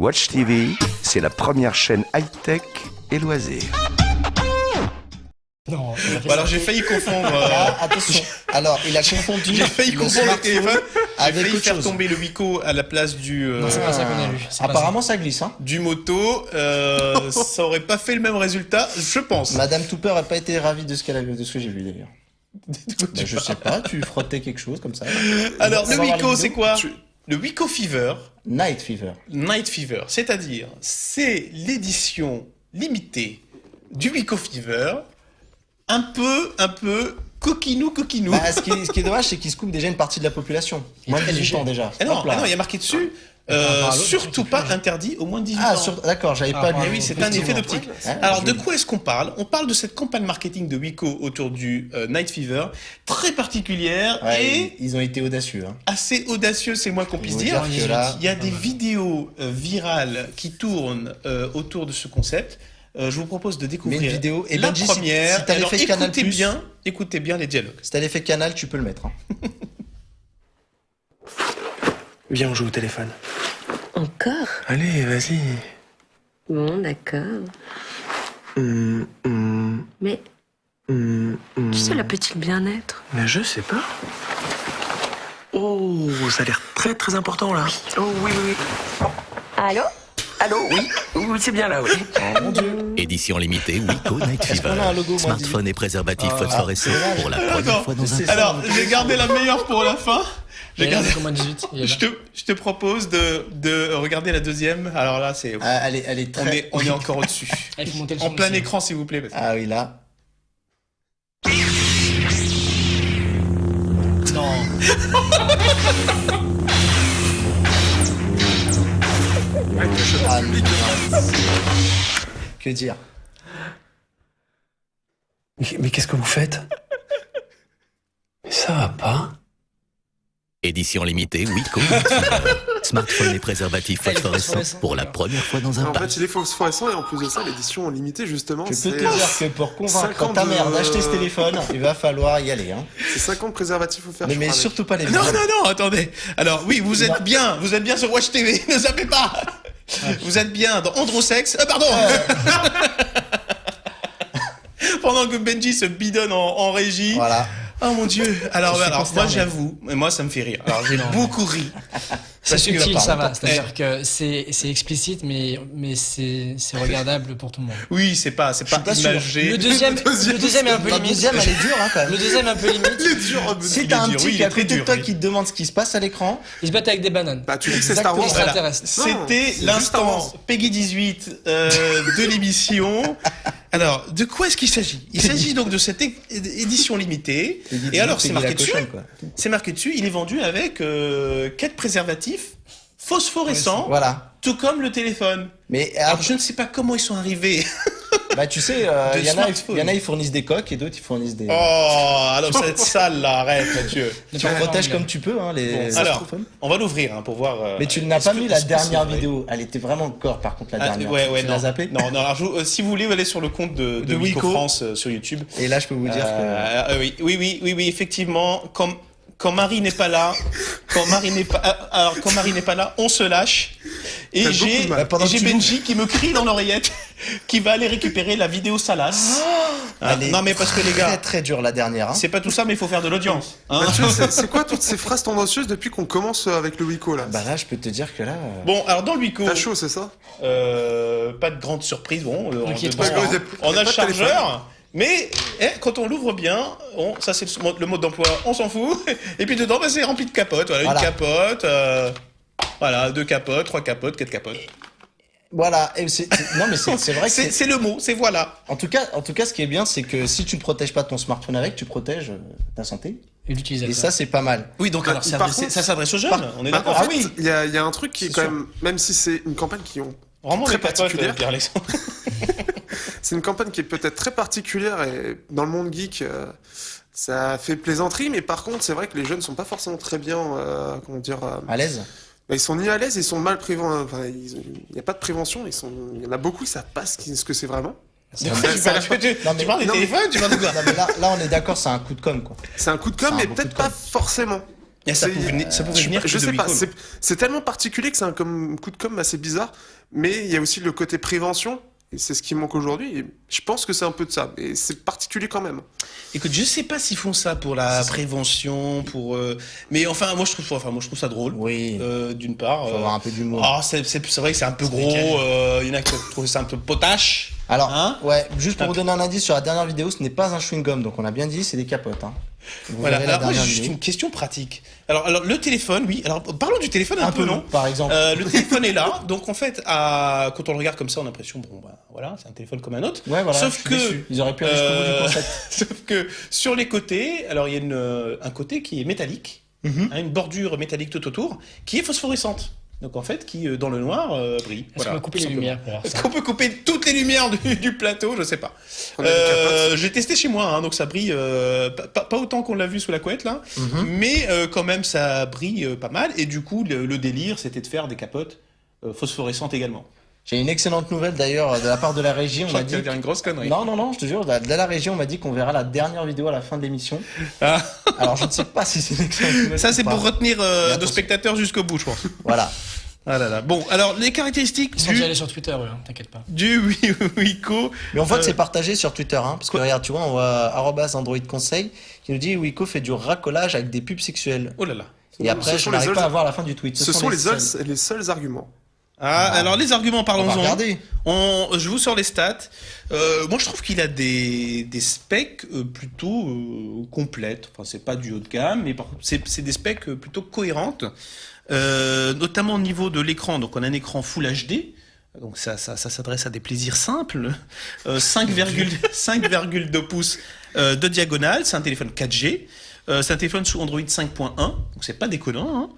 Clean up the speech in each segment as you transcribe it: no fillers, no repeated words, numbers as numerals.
Watch TV, c'est la première chaîne high-tech et loisirs. Non. Alors j'ai failli confondre. Attention. Alors, il a confondu. J'ai failli confondre le téléphone. J'ai avec failli autre faire chose. tomber le Wiko à la place du. Non, c'est pas ça qu'on a lu. C'est pas Apparemment, ça glisse. Hein. Du moto. Ça aurait pas fait le même résultat, je pense. Madame Tooper n'a pas été ravie de ce qu'elle a vu, de ce que j'ai vu d'ailleurs. Bah, je sais pas, tu frottais quelque chose comme ça. Alors le On va voir Wiko, les c'est vidéos. quoi? Le Wiko Fever. Night Fever. Night Fever, c'est-à-dire c'est l'édition limitée du Wiko Fever, un peu coquinou. Bah, ce qui est dommage, c'est qu'il se coupe déjà une partie de la population. Moins de 18 ans déjà. Ah non, Hop là. il y a marqué dessus. par rapport à l'autre, Surtout c'est pas quelque chose. interdit au moins de 18 Ah, ans. d'accord, j'avais pas Ah, lu. Eh oui, c'est un effet d'optique. Ouais, Alors, je- de quoi est-ce qu'on parle? On parle de cette campagne marketing de Wiko autour du Night Fever, très particulière Ouais, et ils ont été audacieux. Hein. assez audacieuse, c'est le moins qu'on puisse Faut dire. que là, Il y a des vidéos virales qui tournent autour de ce concept. Je vous propose de mais découvrir une vidéo. Et la Benji, première. si t'as Alors, l'effet Canal+, écoutez bien les dialogues. si t'as l'effet Canal, tu peux le mettre. Hein. Viens, on joue au téléphone. Encore? Allez, vas-y. Bon, d'accord. Mais qui cela peut-il bien être? Mais je sais pas. Oh, ça a l'air très très important là. Oh oui, oui, oui. Allô? Allô, oui. Oui, c'est bien là, oui. Oh mon dieu. Édition limitée Wiko Night Est-ce qu'on Fever. a un logo moins Smartphone et préservatif Ah, phosphorescent c'est dommage. pour la première Attends, fois dans un c'est bar. ça. Alors, j'ai gardé la meilleure pour la fin. J'ai Il y a gardé. moins de 18. Il y a là. Je te propose de regarder la deuxième. Alors là, c'est. Ah, elle est très. On est encore au-dessus. Ah, il faut monter le son En plein aussi. écran, s'il vous plaît. parce que- Ah oui, là. Non. Ah, mince. Que dire? Mais qu'est-ce que vous faites? Mais ça va pas. Édition limitée Wiko Night Fever. Smartphone et préservatif Ah, il est phosphorescent phosphorescent, pour la d'accord. première fois dans un En bar. fait, il est phosphorescent et en plus de ça, l'édition limitée, justement, Je peux c'est te dire que pour convaincre 50 ta mère de- d'acheter ce téléphone, il va falloir y aller. Hein. c'est 50 préservatifs offerts. Mais, je mais crois, avec. surtout pas les Non, vieux. non, attendez. Alors, oui, vous êtes bien sur Watch TV. Ne zappez pas. Vous êtes bien dans Androsex. Pardon. Pendant que Benji se bidonne en régie. Voilà. Oh mon dieu. Alors, Je suis moi consterné. j'avoue, moi ça me fait rire. Alors j'ai Non. beaucoup ri. C'est Parce que- subtil, ça va. pardon. C'est-à-dire que c'est explicite, mais c'est regardable pour tout le monde. Oui, c'est pas suis pas sûr. imagé. Le deuxième est un peu La limite. deuxième, elle est dure hein, quand Le même. deuxième est un peu limite. Il est dur, hein, Si il t'as est un dur, petit oui, il qui est est à très côté de dur, toi oui. qui te demande ce qui se passe à l'écran, Ils se battent avec des bananes. Bah, tu dis que c'est Star Exactement. Wars. Ça Voilà. intéresse. C'était c'est juste l'instant avant. Peggy 18 de l'émission. Alors, de quoi est-ce qu'il s'agit? Il s'agit donc de cette édition limitée. Et alors, c'est marqué dessus. C'est marqué dessus. Il est vendu avec 4 préservatifs phosphorescents, Voilà. tout comme le téléphone. Mais Alors, je ne sais pas comment ils sont arrivés. bah tu sais, De il y smartphone. en a ils fournissent des coques et d'autres ils fournissent des. Oh, alors ça va être sale là, arrête Mathieu. Tu protèges comme tu peux hein, les Bon, alors, smartphones. on va l'ouvrir hein, pour voir. Mais tu n'as est-ce pas que- mis la est-ce que dernière c'est vrai? vidéo. Elle était vraiment gore par contre la Ah, dernière. ouais, tu non. l'as zappé. Non, alors si vous voulez, allez sur le compte de Wiko Wiko. France sur YouTube. Et là je peux vous dire que. Oui, effectivement, quand Marie n'est pas là, quand Marie n'est pas là, on se lâche. Et T'as beaucoup j'ai de mal. Pendant que tu Benji qui me crie dans l'oreillette, qui va aller récupérer la vidéo salace. Ah, Elle est non mais parce que les très gars, très dur la dernière. Hein. c'est pas tout ça, mais il faut faire de l'audience. hein. Mathieu, c'est quoi toutes ces phrases tendancieuses depuis qu'on commence avec le Wiko là? Bah là je peux te dire que là. Bon, alors dans le Wiko, T'as chaud, c'est ça? pas de grande surprise. Bon, Donc, il est bon, transparent. on a le Pas de téléphone. chargeur. Mais quand on l'ouvre bien, ça c'est le mode d'emploi, on s'en fout. Et puis dedans, bah, c'est rempli de capotes. Voilà, Voilà. une capote, voilà, 2 capotes, 3 capotes, 4 capotes. Voilà. Et non mais c'est vrai que C'est le mot, c'est voilà. En tout cas, ce qui est bien, c'est que si tu ne protèges pas ton smartphone avec, tu protèges ta santé. Et l'utilisateur. Et ça, c'est pas mal. Oui, donc alors, par contre- ça s'adresse aux jeunes, on est Bah, d'accord. en Ah fait, oui. il y a un truc qui est C'est quand sûr. même si c'est une campagne qui ont Vraiment très les capotes, particulière. Pierre-Alexandre. C'est une campagne qui est peut-être très particulière et dans le monde geek, ça fait plaisanterie, mais par contre, c'est vrai que les jeunes sont pas forcément très bien, comment dire, À l'aise. ils sont ni à l'aise, ils sont mal prévenus. Enfin, il n'y a pas de prévention. Il y en a beaucoup qui savent pas ce que c'est vraiment. Tu parles des non, mais- téléphones, tu parles de quoi? Non, mais là, on est d'accord, c'est un coup de com, quoi. C'est un coup de com, C'est un mais beau peut-être coup de pas com. forcément. Et ça pouvait venir Je que de sais pas, Wiko. c'est tellement particulier que c'est un coup de com' assez bizarre, mais il y a aussi le côté prévention, et c'est ce qui manque aujourd'hui, et je pense que c'est un peu de ça, mais c'est particulier quand même. Écoute, je sais pas s'ils font ça pour la prévention, mais enfin, moi je trouve ça drôle. Oui. D'une part. Faut avoir un peu d'humour. C'est vrai que c'est un peu gros. Il y en a qui trouvent ça un peu potache. Alors, Hein juste pour vous donner un indice sur la dernière vidéo, ce n'est pas un chewing-gum, donc on a bien dit, c'est des capotes. Hein. Vous Voilà. verrez la Alors moi j'ai dernière juste vidéo. une question pratique. Alors le téléphone, oui. Alors parlons du téléphone un peu, non? Par exemple. Le téléphone est là, donc en fait, quand on le regarde comme ça, on a l'impression, bon, bah, voilà, c'est un téléphone comme un autre. Ouais, voilà. Sauf je suis que déçu. Ils auraient pu aller jusqu'au bout du concept. sauf que sur les côtés, alors il y a un côté qui est métallique, une bordure métallique tout autour, qui est phosphorescente. Donc en fait, qui dans le noir brille. Est-ce qu'on va couper les lumières pour voir Est-ce ça? qu'on peut couper toutes les lumières du plateau? Je sais pas. On a des capotes. J'ai testé chez moi, hein, donc ça brille pas autant qu'on l'a vu sous la couette là, mais quand même ça brille pas mal. Et du coup, le délire, c'était de faire des capotes phosphorescentes également. J'ai une excellente nouvelle d'ailleurs de la part de la régie. On Je m'a crois que tu vas dit. dire une grosse connerie. Non, je te jure, de la régie, on m'a dit qu'on verra la dernière vidéo à la fin de l'émission. Ah. Alors je ne sais pas si c'est une excellente nouvelle. Ça, ou c'est pas. pour retenir nos attention. spectateurs jusqu'au bout, je pense. Voilà. Ah là là. Bon, alors les caractéristiques Ils sont déjà allés sur Twitter, eux, hein, t'inquiète pas. du Wiko. Mais on voit que c'est partagé sur Twitter, hein, parce que regarde, tu vois, on voit @androidconseil qui nous dit Wiko fait du racolage avec des pubs sexuelles. Oh là là. Et après, Ce je sont les n'arrive seuls- pas à voir la fin du tweet. Ce sont les seuls arguments. Alors les arguments, On va parlons-en. regarder. Je vous sors les stats. Moi, je trouve qu'il a des specs plutôt complètes. Enfin, c'est pas du haut de gamme, mais par contre, c'est des specs plutôt cohérentes, notamment au niveau de l'écran. Donc, on a un écran Full HD. Donc, ça s'adresse à des plaisirs simples. 5,2 pouces de diagonale. C'est un téléphone 4G. C'est un téléphone sous Android 5.1, donc c'est pas déconnant.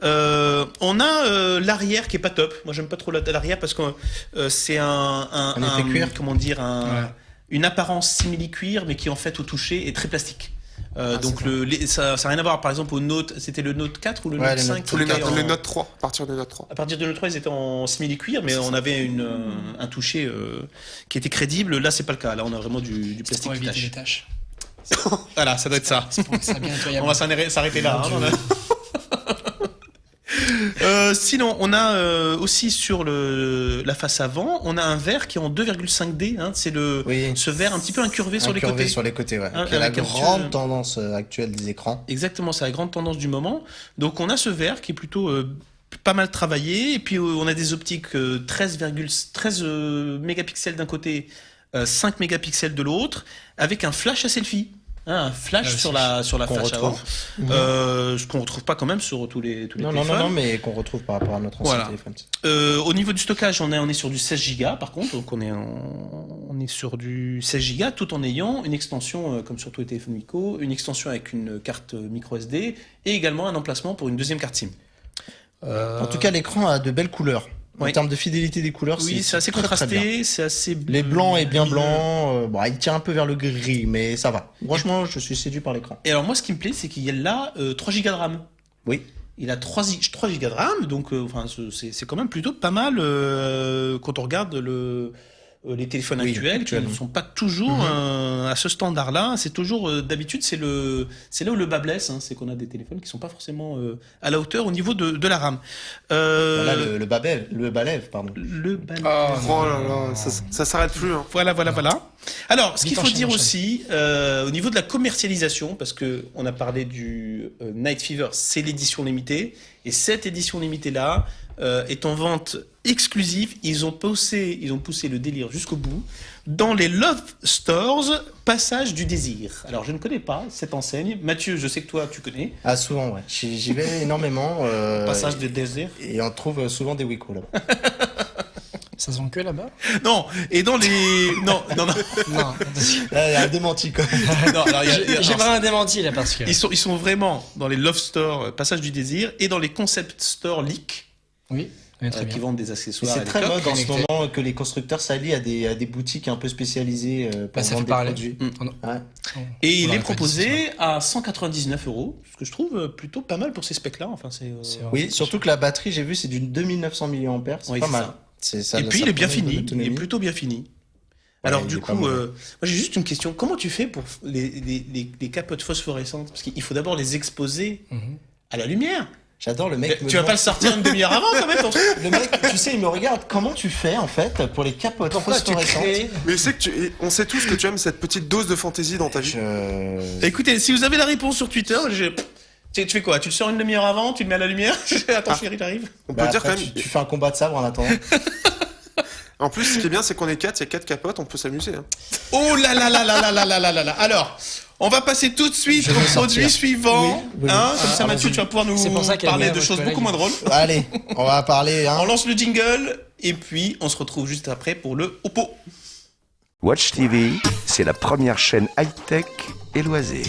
Hein. On a l'arrière qui est pas top. Moi j'aime pas trop l'arrière parce que c'est un effet cuir. comment dire, Ouais. une apparence simili-cuir mais qui en fait au toucher est très plastique. Donc c'est ça n'a rien à voir par exemple au Note, c'était le Note 4 ou le Ouais, Note les 5 Note- Tous les qui étaient en- Note 3, à partir des Note 3. à partir de Note 3, ils étaient en simili-cuir, mais on avait un toucher qui était crédible. Là, c'est pas le cas. Là, on a vraiment du C'est plastique pour qui éviter les tâche. tâches. Voilà, ça doit être ça. C'est pour que ça soit bien nettoyable. On va s'arrêter là. Hein, sinon, on a aussi sur la face avant, on a un verre qui est en 2,5D. Hein, c'est Oui. ce verre un petit peu incurvé sur les Incurvé côtés. sur les côtés, ouais. Hein, Qui est la avec un grande petit- tendance actuelle des écrans. Exactement, c'est la grande tendance du moment. Donc, on a ce verre qui est plutôt pas mal travaillé. Et puis, on a des optiques 13 mégapixels d'un côté, 5 mégapixels de l'autre, avec un flash à selfie. Hein, un flash Ah, sur la qu'on flash retrouve. avant. Ce qu'on retrouve pas quand même sur tous les Non, téléphones. non, mais qu'on retrouve par rapport à notre ancien Voilà. téléphone. Au niveau du stockage, on est sur du 16 Go par contre, donc on est sur du 16 Go tout en ayant une extension, comme sur tous les téléphones Wiko, une extension avec une carte micro SD et également un emplacement pour une deuxième carte SIM. En tout cas, l'écran a de belles couleurs. En Oui. termes de fidélité des couleurs, Oui, c'est assez très, très bien. contrasté, c'est assez. Les blancs est bien lumineux. blanc. Bon, il tire un peu vers le gris, mais ça va. Franchement, je suis séduit par l'écran. Et alors moi, ce qui me plaît, c'est qu'il y a là 3 Go de RAM. Oui. Il a 3 Go de RAM, donc enfin, c'est quand même plutôt pas mal quand on regarde les téléphones Oui, actuels qui actuellement. ne sont pas toujours à ce standard-là. C'est toujours d'habitude c'est là où le bas blesse, hein, c'est qu'on a des téléphones qui sont pas forcément à la hauteur au niveau de la RAM. Voilà le balève, pardon. Le bas Oh là là, ça s'arrête plus. Hein. Voilà. Alors, ce qu'il faut enchaîne, dire enchaîne. aussi, au niveau de la commercialisation, parce que on a parlé du Night Fever, c'est l'édition limitée, et cette édition limitée-là est en vente exclusive. Ils ont poussé le délire jusqu'au bout dans les Love Stores, Passage du Désir. Alors, je ne connais pas cette enseigne. Mathieu, je sais que toi, tu connais. Ah, souvent, ouais. J'y vais énormément. Passage du Désir. Et on trouve souvent des Wiko là-bas. Ça se vend que là-bas? Non, et dans les... Non. Non. Là, il y a un démenti, quand même. Non, alors, J'ai vraiment un démenti là parce que. ils sont vraiment dans les Love Store, Passage du Désir, et dans les Concept Store Leak, Oui, très qui bien. vendent des Et accessoires. c'est à très l'époque. mode en ce connecté. moment que les constructeurs s'allient à des boutiques un peu spécialisées pour Bah, ça vendre fait des parler. produits. Ouais. Et il Voilà, est pas proposé à 199 €, ce que je trouve plutôt pas mal pour ces specs-là. Enfin, c'est. C'est vrai. Oui, surtout que la batterie, j'ai vu, c'est d'une 2900 mAh. C'est Oui, pas c'est mal. ça. Ça. Et puis ça il est bien permet une bonne fini. Il autonomie. est plutôt bien fini. Ouais, Alors il du est pas coup, mauvais. moi j'ai juste une question. Comment tu fais pour les capotes phosphorescentes? Parce qu'il faut d'abord les exposer Mhm. À la lumière. J'adore le mec. Tu vas pas le sortir une demi-heure avant quand même ton truc. Le mec, tu sais, il me regarde. Comment tu fais en fait pour les capotes phosphorescentes? Mais c'est que on sait tous que tu aimes cette petite dose de fantaisie dans ta vie. Écoutez, si vous avez la réponse sur Twitter, tu fais quoi? Tu le sors une demi-heure avant, tu le mets à la lumière? Attends, chérie, j'arrive. On peut dire après, quand même. Tu fais un combat de sabre en attendant. En plus, ce qui est bien, c'est qu'on est 4, il y a 4 capotes, on peut s'amuser. Hein. Oh là là là là là là là là là là. Alors, on va passer tout de suite au produit suivant. Oui. Hein, comme ça, Mathieu, tu vas pouvoir nous parler de choses beaucoup moins drôles. Allez, on va parler. On lance le jingle et puis on se retrouve juste après pour le Oppo. Watch TV, c'est la première chaîne high-tech et loisirs.